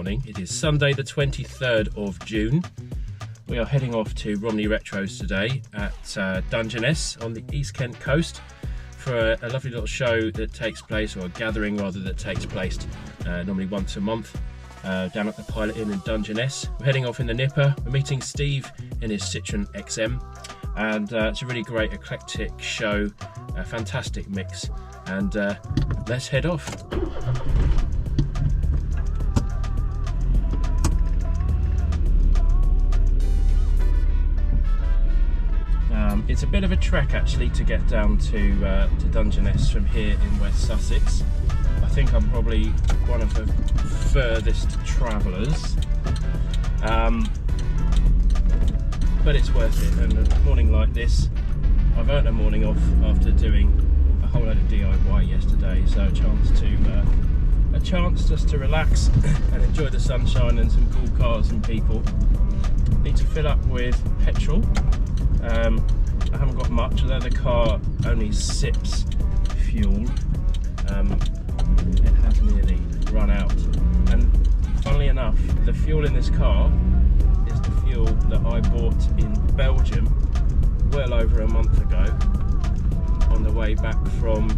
morning. It is Sunday the 23rd of June. We are heading off to Romney Retros today at Dungeness on the East Kent coast for a lovely little show that takes place, or a gathering rather, that takes place normally once a month down at the Pilot Inn in Dungeness. We're heading off in the Nippa. We're meeting Steve in his Citroen XM, and it's a really great eclectic show, a fantastic mix, and let's head off. It's a bit of a trek actually to get down to Dungeness from here in West Sussex. I think I'm probably one of the furthest travellers, but it's worth it. And a morning like this, I've earned a morning off after doing a whole load of DIY yesterday, so a chance just to relax and enjoy the sunshine and some cool cars and people. Need to fill up with petrol. I haven't got much, although the car only sips fuel. It has nearly run out, and funnily enough, the fuel in this car is the fuel that I bought in Belgium well over a month ago on the way back from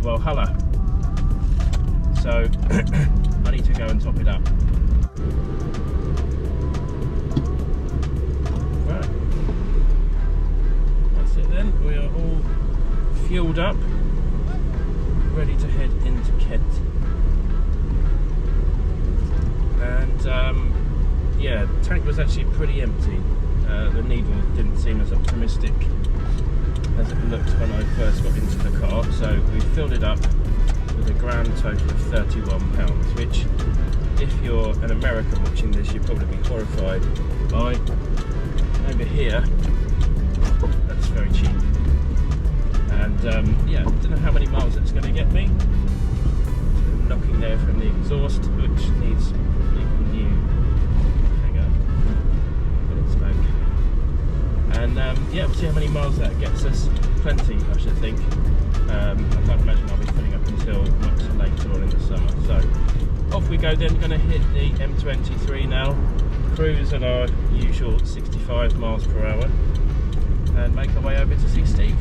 Valhalla. So I need to go and top it up. Right, that's it then. We are all fueled up, ready to head into Kent. And yeah, the tank was actually pretty empty. The needle didn't seem as optimistic as it looked when I first got into the car, so we filled it up with a grand total of £31, which, if you're an American watching this, you'd probably be horrified by. Over here, that's very cheap. And yeah, I don't know how many miles it's going to get me. Knocking there from the exhaust, which needs new hanger, but it's okay. And yeah, we'll see how many miles that gets us. Plenty, I should think. I can't imagine I'll be filling up until much later on in the summer. So off we go then. Going to hit the M23 now, cruise at our usual 65 miles per hour, and make our way over to see Steve.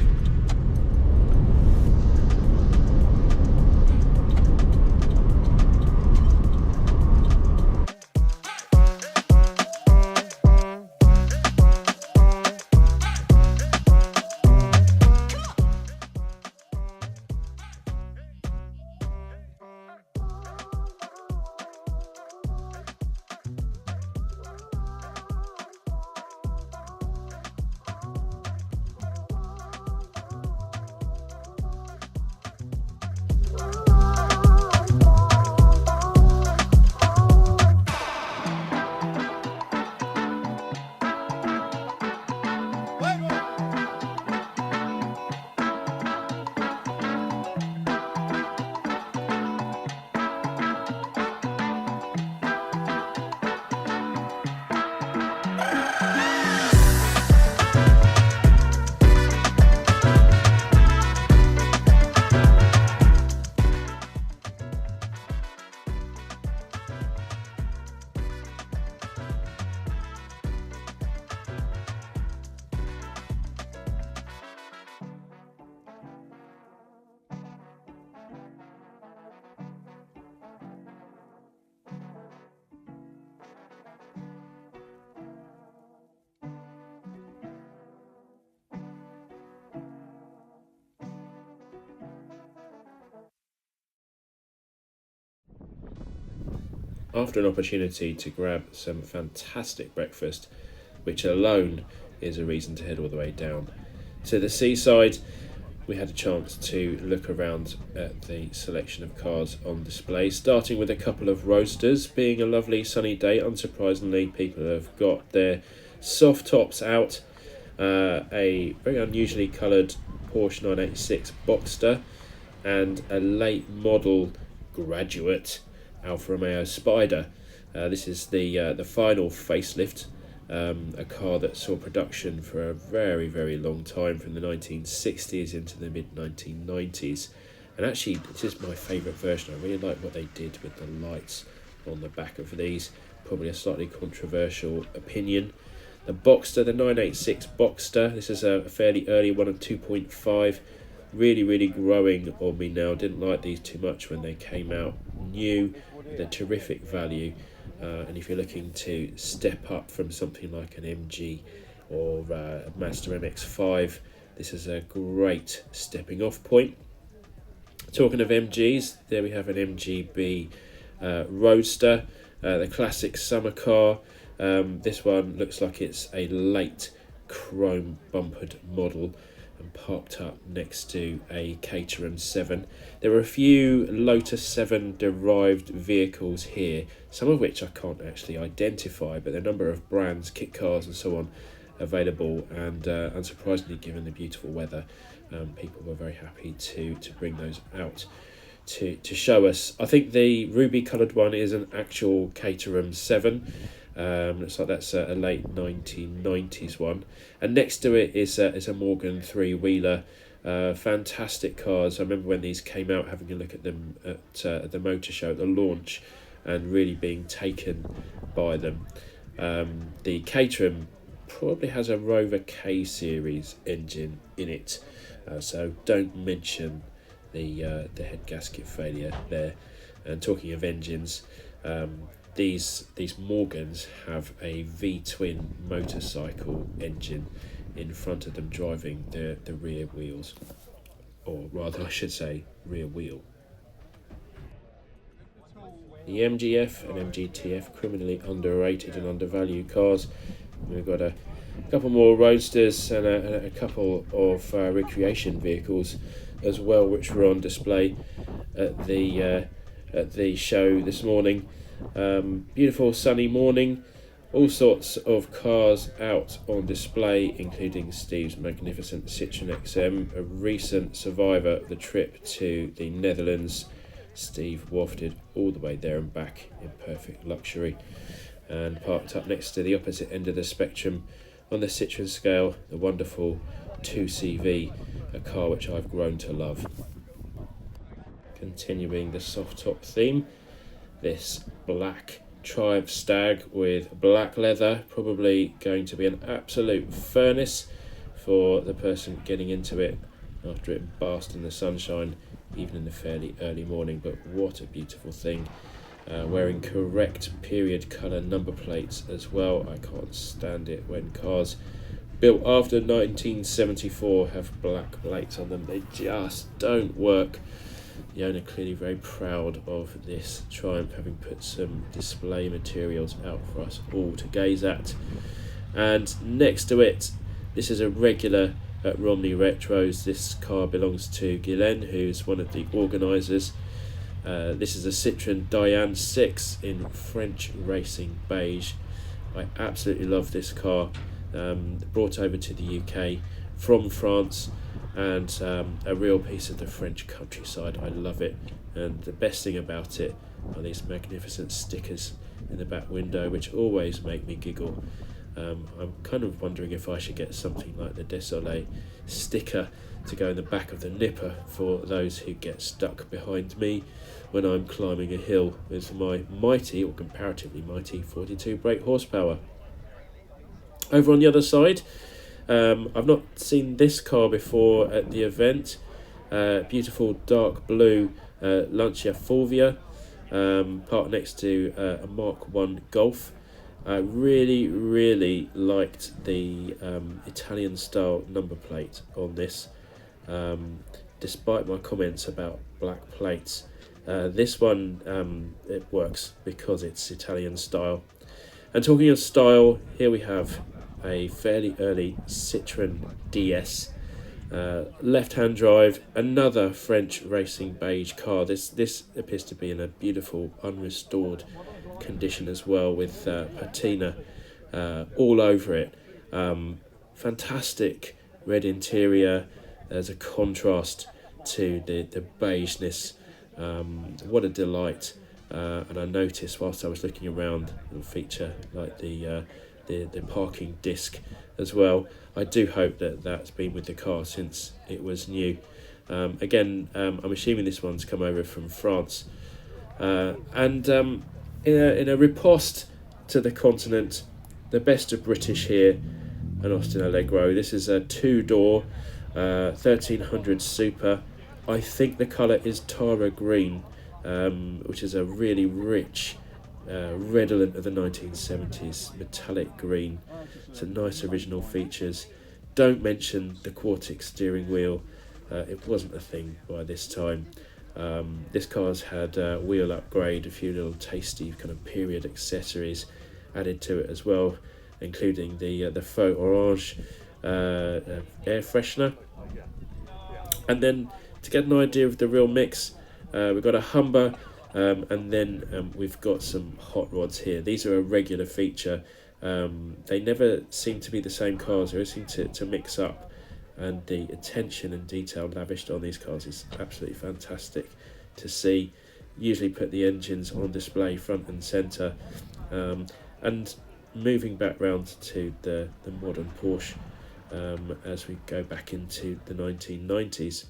After an opportunity to grab some fantastic breakfast, which alone is a reason to head all the way down to the seaside, we had a chance to look around at the selection of cars on display, starting with a couple of roadsters. Being a lovely sunny day, unsurprisingly, people have got their soft tops out. A very unusually coloured Porsche 986 Boxster and a late model Graduate Alfa Romeo Spider. This is the final facelift, a car that saw production for a very, very long time, from the 1960s into the mid-1990s. And actually, this is my favourite version. I really like what they did with the lights on the back of these. Probably a slightly controversial opinion. The Boxster, the 986 Boxster, this is a fairly early one of 2.5. Really growing on me now. Didn't like these too much when they came out new. They're terrific value, and if you're looking to step up from something like an MG or a Mazda MX-5, this is a great stepping off point. Talking of MGs, there we have an MGB Roadster, the classic summer car. This one looks like it's a late chrome bumpered model and parked up next to a Caterham 7. There are a few Lotus 7 derived vehicles here, some of which I can't actually identify, but there are a number of brands, kit cars and so on available, and unsurprisingly, given the beautiful weather, people were very happy to bring those out to show us. I think the ruby coloured one is an actual Caterham 7. Looks like that's a late 1990s one, and next to it is a Morgan three-wheeler. Fantastic cars. I remember when these came out, having a look at them at the motor show at the launch, and really being taken by them. The Caterham probably has a Rover K series engine in it, so don't mention the head gasket failure there. And talking of engines, these Morgans have a V-twin motorcycle engine in front of them, driving the rear wheels, or rather I should say rear wheel. The MGF and MGTF, criminally underrated and undervalued cars. We've got a couple more roadsters and a couple of recreation vehicles as well, which were on display at the show this morning. Beautiful sunny morning, all sorts of cars out on display, including Steve's magnificent Citroen XM, a recent survivor of the trip to the Netherlands. Steve wafted all the way there and back in perfect luxury, and parked up next to the opposite end of the spectrum on the Citroen scale, the wonderful 2CV, a car which I've grown to love. Continuing the soft top theme, this black Triumph Stag with black leather, probably going to be an absolute furnace for the person getting into it after it basked in the sunshine, even in the fairly early morning. But what a beautiful thing. Wearing correct period colour number plates as well. I can't stand it when cars built after 1974 have black plates on them. They just don't work. The owner clearly very proud of this Triumph, having put some display materials out for us all to gaze at. And next to it, this is a regular at Romney Retros. This car belongs to Guylaine, who's one of the organisers. This is a Citroen Diane 6 in French racing beige. I absolutely love this car. Brought over to the UK from France, and a real piece of the French countryside. I love it, and the best thing about it are these magnificent stickers in the back window, which always make me giggle. I'm kind of wondering if I should get something like the Désolé sticker to go in the back of the Nippa for those who get stuck behind me when I'm climbing a hill with my mighty, or comparatively mighty, 42 brake horsepower. Over on the other side, I've not seen this car before at the event. Beautiful dark blue Lancia Fulvia, parked next to a Mark 1 Golf. I really liked the Italian style number plate on this, despite my comments about black plates. This one, it works because it's Italian style. And talking of style, here we have a fairly early Citroen DS, left-hand drive, another French racing beige car. This appears to be in a beautiful unrestored condition as well, with patina all over it. Fantastic red interior. There's a contrast to the beigeness. What a delight. And I noticed whilst I was looking around, it'll feature like the parking disc as well. I do hope that that's been with the car since it was new. Again, I'm assuming this one's come over from France, and in a riposte to the continent, the best of British here, an Austin Allegro. This is a 2-door, 1300 Super. I think the colour is Tara Green, which is a really rich, redolent of the 1970s, metallic green. Some nice original features. Don't mention the Quartic steering wheel. It wasn't a thing by this time. This car's had a wheel upgrade, a few little tasty kind of period accessories added to it as well, including the faux orange air freshener. And then to get an idea of the real mix, we've got a Humber, and then we've got some hot rods here. These are a regular feature. They never seem to be the same cars. They always seem to mix up, and the attention and detail lavished on these cars is absolutely fantastic to see. Usually put the engines on display front and centre. And moving back round to the modern Porsche, as we go back into the 1990s.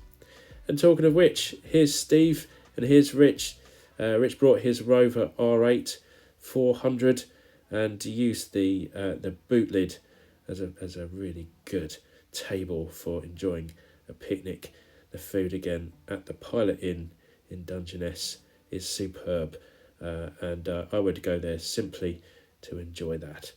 And talking of which, here's Steve and here's Rich. Rich brought his Rover R8 400 and used the boot lid as a really good table for enjoying a picnic. The food again at the Pilot Inn in Dungeness is superb, and I would go there simply to enjoy that.